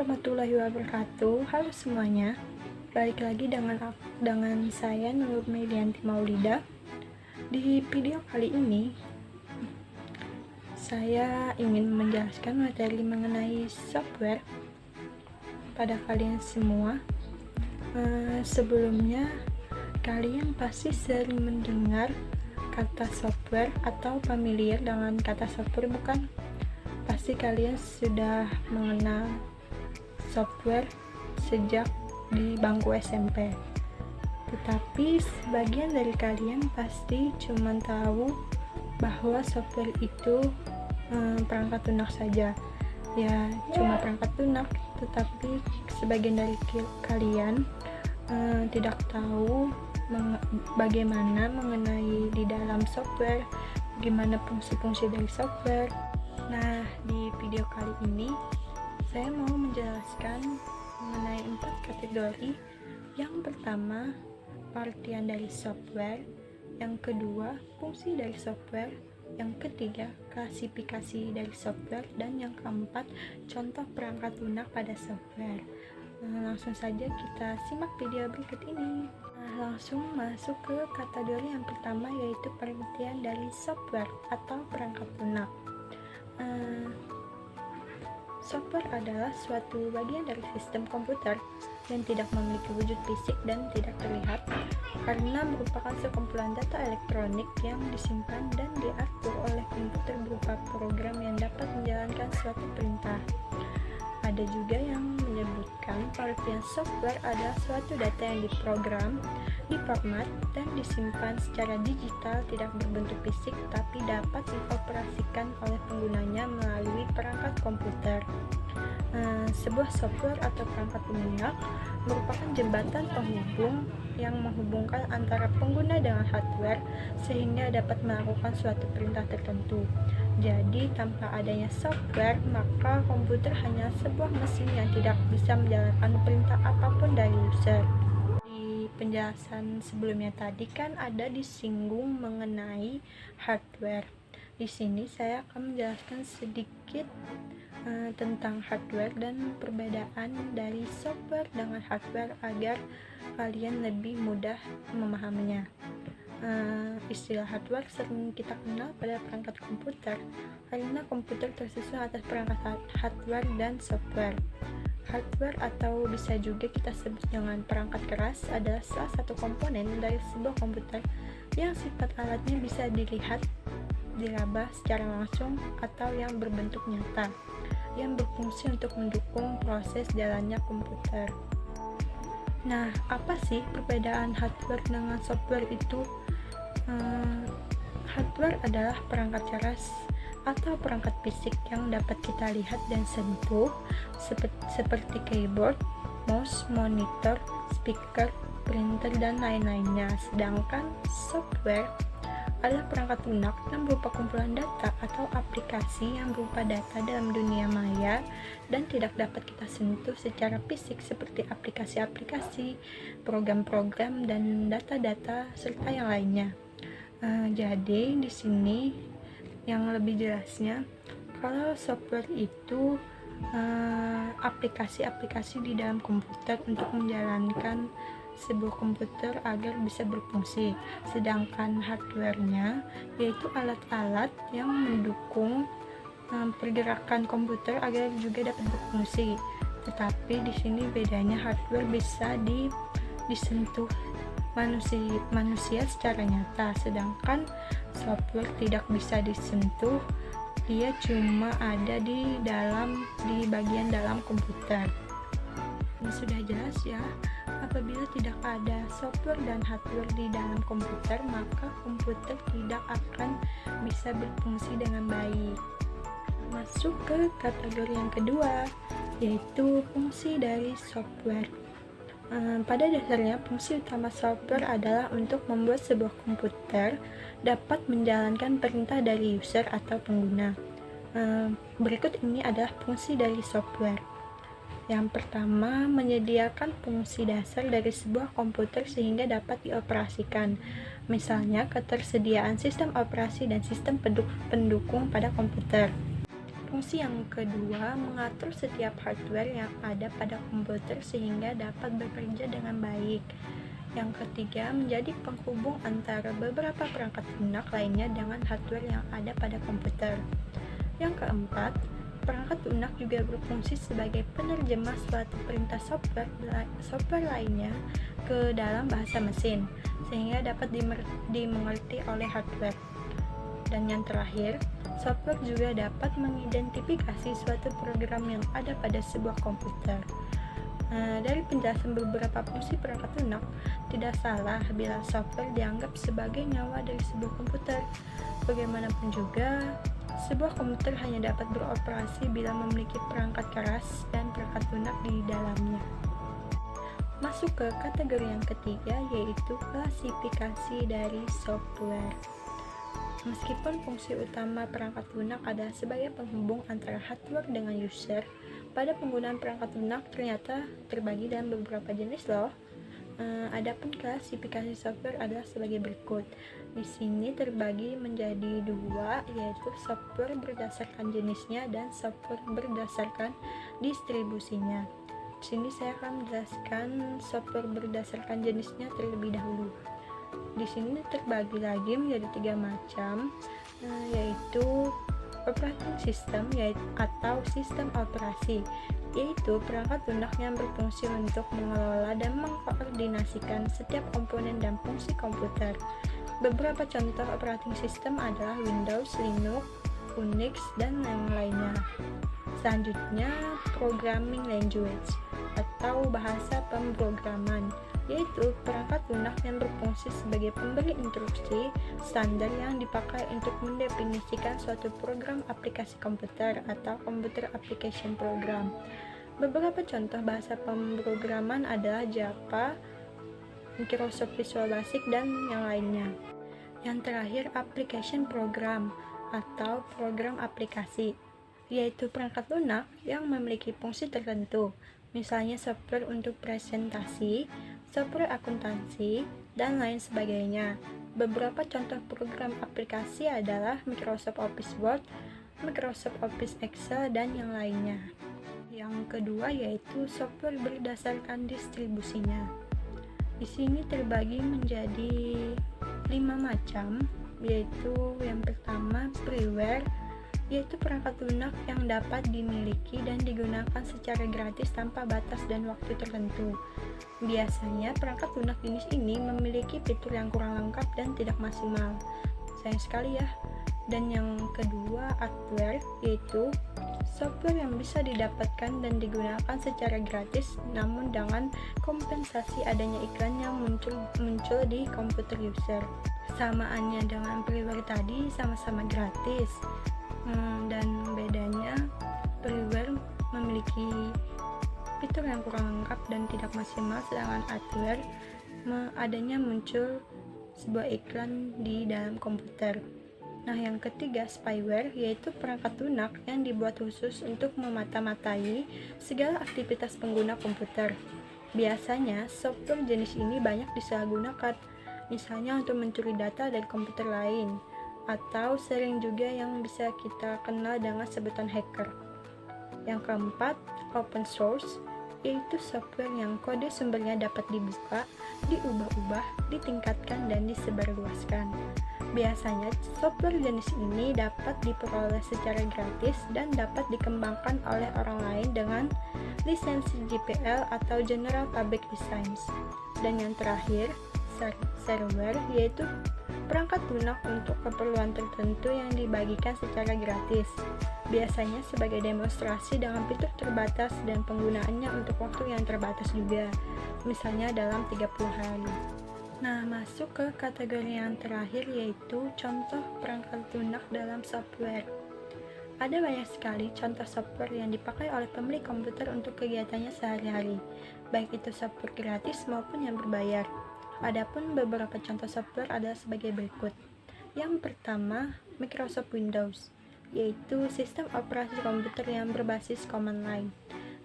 warahmatullahi wabarakatuh. Halo semuanya, balik lagi dengan saya Nur Medianti Maulida. Di video kali ini saya ingin menjelaskan materi mengenai software pada kalian semua. Sebelumnya kalian pasti sering mendengar kata software atau familiar dengan kata software, bukan? Pasti kalian sudah mengenal software sejak di bangku SMP. Tetapi sebagian dari kalian pasti cuma tahu bahwa software itu perangkat lunak saja. Ya, cuma perangkat lunak, tetapi sebagian dari kalian tidak tahu bagaimana mengenai di dalam software, bagaimana fungsi-fungsi dari software. Nah, di video kali ini saya mau menjelaskan mengenai 4 kategori. Yang pertama, pengertian dari software. Yang kedua, fungsi dari software. Yang ketiga, klasifikasi dari software. Dan yang keempat, contoh perangkat lunak pada software. Langsung saja kita simak video berikut ini. Langsung masuk ke kategori yang pertama, yaitu pengertian dari software atau perangkat lunak. Software adalah suatu bagian dari sistem komputer yang tidak memiliki wujud fisik dan tidak terlihat, karena merupakan sekumpulan data elektronik yang disimpan dan diatur oleh komputer berupa program yang dapat menjalankan suatu perintah. Ada juga yang menyebutkan pengertian software adalah suatu data yang diprogram, diformat, dan disimpan secara digital, tidak berbentuk fisik, tapi dapat dioperasikan oleh penggunanya melalui perangkat komputer. Sebuah software atau perangkat lunak merupakan jembatan penghubung yang menghubungkan antara pengguna dengan hardware sehingga dapat melakukan suatu perintah tertentu. Jadi, tanpa adanya software, maka komputer hanya sebuah mesin yang tidak bisa menjalankan perintah apapun dari user. Di penjelasan sebelumnya tadi kan ada disinggung mengenai hardware. Di sini saya akan menjelaskan sedikit tentang hardware dan perbedaan dari software dengan hardware agar kalian lebih mudah memahaminya. Istilah hardware sering kita kenal pada perangkat komputer karena komputer tersusun atas perangkat hardware dan software. Hardware atau bisa juga kita sebut dengan perangkat keras adalah salah satu komponen dari sebuah komputer yang sifat alatnya bisa dilihat, diraba secara langsung atau yang berbentuk nyata, yang berfungsi untuk mendukung proses jalannya komputer. Nah, apa sih perbedaan hardware dengan software itu? Hardware adalah perangkat keras atau perangkat fisik yang dapat kita lihat dan sentuh, seperti keyboard, mouse, monitor, speaker, printer, dan lain-lainnya. Sedangkan software adalah perangkat lunak yang berupa kumpulan data atau aplikasi yang berupa data dalam dunia maya dan tidak dapat kita sentuh secara fisik, seperti aplikasi-aplikasi, program-program, dan data-data serta yang lainnya. Jadi di sini yang lebih jelasnya, kalau software itu aplikasi-aplikasi di dalam komputer untuk menjalankan sebuah komputer agar bisa berfungsi, sedangkan hardware-nya yaitu alat-alat yang mendukung pergerakan komputer agar juga dapat berfungsi. Tetapi di sini bedanya, hardware bisa disentuh manusia secara nyata, sedangkan software tidak bisa disentuh, dia cuma ada di bagian dalam komputer. Ini sudah jelas ya. Apabila tidak ada software dan hardware di dalam komputer, maka komputer tidak akan bisa berfungsi dengan baik. Masuk ke kategori yang kedua, yaitu fungsi dari software. Pada dasarnya, fungsi utama software adalah untuk membuat sebuah komputer dapat menjalankan perintah dari user atau pengguna. Berikut ini adalah fungsi dari software. Yang pertama, menyediakan fungsi dasar dari sebuah komputer sehingga dapat dioperasikan. Misalnya, ketersediaan sistem operasi dan sistem pendukung pada komputer. Fungsi yang kedua, mengatur setiap hardware yang ada pada komputer sehingga dapat bekerja dengan baik. Yang ketiga, menjadi penghubung antara beberapa perangkat lunak lainnya dengan hardware yang ada pada komputer. Yang keempat, perangkat lunak juga berfungsi sebagai penerjemah suatu perintah software lainnya ke dalam bahasa mesin, sehingga dapat dimengerti oleh hardware. Dan yang terakhir, software juga dapat mengidentifikasi suatu program yang ada pada sebuah komputer. Dari penjelasan beberapa fungsi perangkat lunak, tidak salah bila software dianggap sebagai nyawa dari sebuah komputer. Bagaimanapun juga, sebuah komputer hanya dapat beroperasi bila memiliki perangkat keras dan perangkat lunak di dalamnya. Masuk ke kategori yang ketiga, yaitu klasifikasi dari software. Meskipun fungsi utama perangkat lunak adalah sebagai penghubung antara hardware dengan user, pada penggunaan perangkat lunak ternyata terbagi dalam beberapa jenis loh. Adapun klasifikasi software adalah sebagai berikut. Di sini terbagi menjadi dua, yaitu software berdasarkan jenisnya dan software berdasarkan distribusinya. Di sini saya akan menjelaskan software berdasarkan jenisnya terlebih dahulu. Di sini terbagi lagi menjadi 3 macam, yaitu operating system atau sistem operasi, yaitu perangkat lunak yang berfungsi untuk mengelola dan mengkoordinasikan setiap komponen dan fungsi komputer. Beberapa contoh operating system adalah Windows, Linux, Unix, dan yang lainnya. Selanjutnya, programming language atau bahasa pemrograman, yaitu perangkat lunak yang berfungsi sebagai pemberi instruksi standar yang dipakai untuk mendefinisikan suatu program aplikasi komputer atau computer application program. Beberapa contoh bahasa pemrograman adalah Java, Microsoft Visual Basic, dan yang lainnya. Yang terakhir, application program atau program aplikasi, yaitu perangkat lunak yang memiliki fungsi tertentu, misalnya software untuk presentasi, software akuntansi, dan lain sebagainya. Beberapa contoh program aplikasi adalah Microsoft Office Word, Microsoft Office Excel, dan yang lainnya. Yang kedua yaitu software berdasarkan distribusinya. Di sini terbagi menjadi 5 macam, yaitu yang pertama freeware, yaitu perangkat lunak yang dapat dimiliki dan digunakan secara gratis tanpa batas dan waktu tertentu. Biasanya perangkat lunak jenis ini memiliki fitur yang kurang lengkap dan tidak maksimal. Sayang sekali ya. Dan yang kedua, adware, yaitu software yang bisa didapatkan dan digunakan secara gratis namun dengan kompensasi adanya iklan yang muncul di komputer user. Samaannya dengan freeware tadi, sama-sama gratis. Dan bedanya, freeware memiliki fitur yang kurang lengkap dan tidak maksimal, sedangkan adware adanya muncul sebuah iklan di dalam komputer. Nah, yang ketiga, spyware, yaitu perangkat lunak yang dibuat khusus untuk memata-matai segala aktivitas pengguna komputer. Biasanya, software jenis ini banyak disalahgunakan, misalnya untuk mencuri data dari komputer lain, atau sering juga yang bisa kita kenal dengan sebutan hacker. Yang keempat, open source, yaitu software yang kode sumbernya dapat dibuka, diubah-ubah, ditingkatkan, dan disebarluaskan. Biasanya, software jenis ini dapat diperoleh secara gratis dan dapat dikembangkan oleh orang lain dengan lisensi GPL atau General Public License. Dan yang terakhir, shareware, yaitu perangkat lunak untuk keperluan tertentu yang dibagikan secara gratis, biasanya sebagai demonstrasi dengan fitur terbatas dan penggunaannya untuk waktu yang terbatas juga, misalnya dalam 30 hari. Nah, masuk ke kategori yang terakhir, yaitu contoh perangkat lunak dalam software. Ada banyak sekali contoh software yang dipakai oleh pemilik komputer untuk kegiatannya sehari-hari, baik itu software gratis maupun yang berbayar. Adapun beberapa contoh software adalah sebagai berikut. Yang pertama, Microsoft Windows, yaitu sistem operasi komputer yang berbasis command line.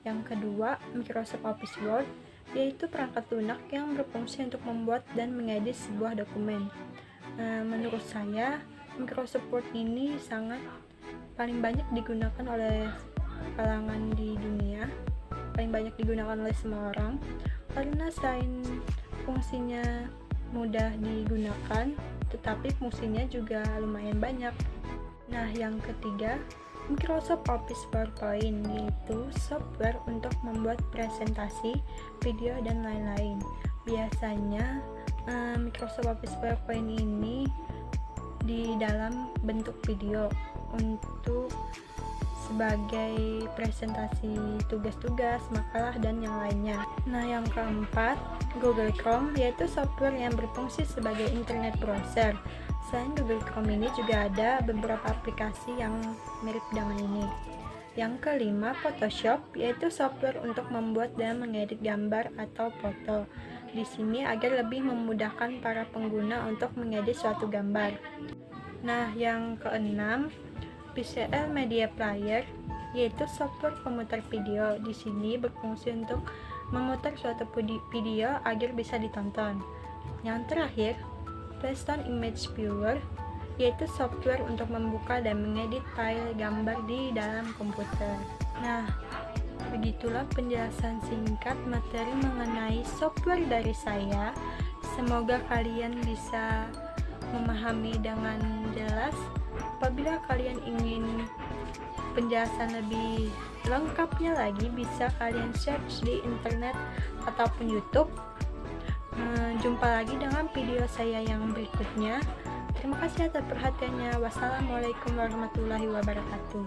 Yang kedua, Microsoft Office Word, yaitu perangkat lunak yang berfungsi untuk membuat dan mengedit sebuah dokumen. Menurut saya, Microsoft Word ini sangat paling banyak digunakan oleh kalangan di dunia, paling banyak digunakan oleh semua orang, karena selain fungsinya mudah digunakan, tetapi fungsinya juga lumayan banyak. Nah, yang ketiga, Microsoft Office PowerPoint, yaitu software untuk membuat presentasi, video, dan lain-lain. Biasanya Microsoft Office PowerPoint ini di dalam bentuk video untuk sebagai presentasi tugas-tugas, makalah, dan yang lainnya. Nah, yang keempat, Google Chrome, yaitu software yang berfungsi sebagai internet browser. Selain Google Chrome ini juga ada beberapa aplikasi yang mirip dengan ini. Yang kelima, Photoshop, yaitu software untuk membuat dan mengedit gambar atau foto. Di sini agar lebih memudahkan para pengguna untuk mengedit suatu gambar. Nah, yang keenam, VCL Media Player, yaitu software pemutar video. Di sini berfungsi untuk memutar suatu video agar bisa ditonton. Yang terakhir, Playstone Image Viewer, yaitu software untuk membuka dan mengedit file gambar di dalam komputer. Nah, begitulah penjelasan singkat materi mengenai software dari saya. Semoga kalian bisa memahami dengan jelas. Apabila kalian ingin penjelasan lebih lengkapnya lagi, bisa kalian search di internet ataupun YouTube. Jumpa lagi dengan video saya yang berikutnya. Terima kasih atas perhatiannya. Wassalamualaikum warahmatullahi wabarakatuh.